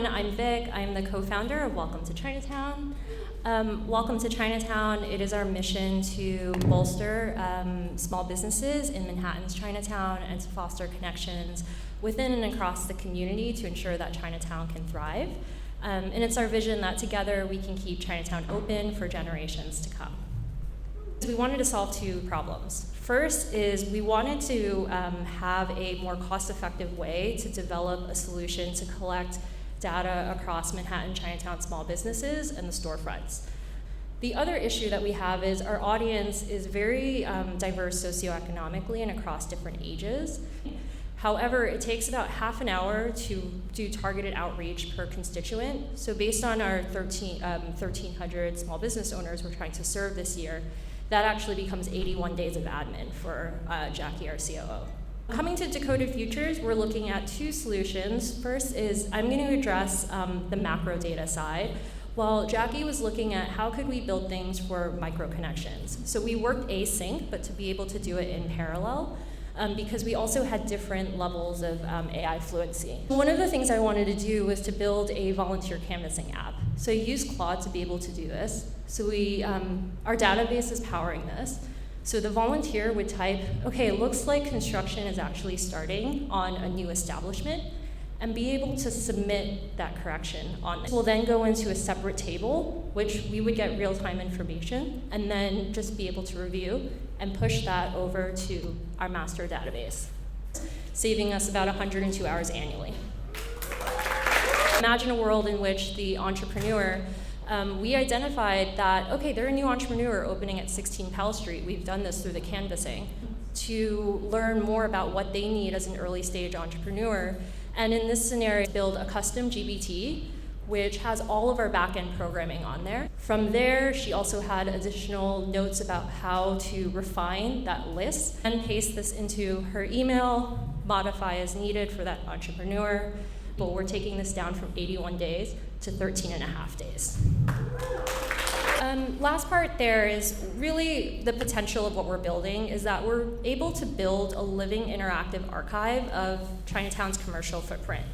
everyone, I'm Vic. I'm the co-founder of Welcome to Chinatown. Welcome to Chinatown, it is our mission to bolster small businesses in Manhattan's Chinatown and to foster connections within and across the community to ensure that Chinatown can thrive. And it's our vision that together we can keep Chinatown open for generations to come. We wanted to solve two problems. First is we wanted to have a more cost-effective way to develop a solution to collect data across Manhattan, Chinatown small businesses and the storefronts. The other issue that we have is our audience is very diverse socioeconomically and across different ages. However, it takes about half an hour to do targeted outreach per constituent. So based on our 1,300 small business owners we're trying to serve this year, that actually becomes 81 days of admin for Jackie, our COO. Coming to Decoded Futures, we're looking at two solutions. First is I'm going to address the macro data side, while Jackie was looking at how could we build things for micro connections. So we worked async, but to be able to do it in parallel, because we also had different levels of AI fluency. One of the things I wanted to do was to build a volunteer canvassing app. So I used Claude to be able to do this. So our database is powering this. So the volunteer would type, okay, it looks like construction is actually starting on a new establishment, and be able to submit that correction on it. We'll then go into a separate table, which we would get real-time information, and then just be able to review and push that over to our master database, saving us about 102 hours annually. Imagine a world in which the entrepreneur, we identified that, okay, they're a new entrepreneur opening at 16 Pell Street. We've done this through the canvassing to learn more about what they need as an early stage entrepreneur. And in this scenario, build a custom GBT, which has all of our back-end programming on there. From there, she also had additional notes about how to refine that list and paste this into her email, modify as needed for that entrepreneur. But we're taking this down from 81 days to 13 and a half days. Last part there is really the potential of what we're building is that we're able to build a living interactive archive of Chinatown's commercial footprint,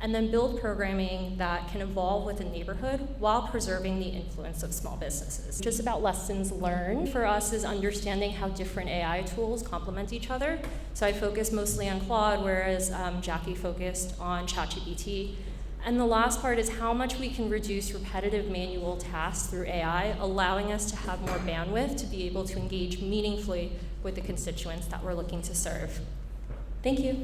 and then build programming that can evolve with a neighborhood while preserving the influence of small businesses. Just about lessons learned for us is understanding how different AI tools complement each other. So I focused mostly on Claude, whereas Jackie focused on ChatGPT. And the last part is how much we can reduce repetitive manual tasks through AI, allowing us to have more bandwidth to be able to engage meaningfully with the constituents that we're looking to serve. Thank you.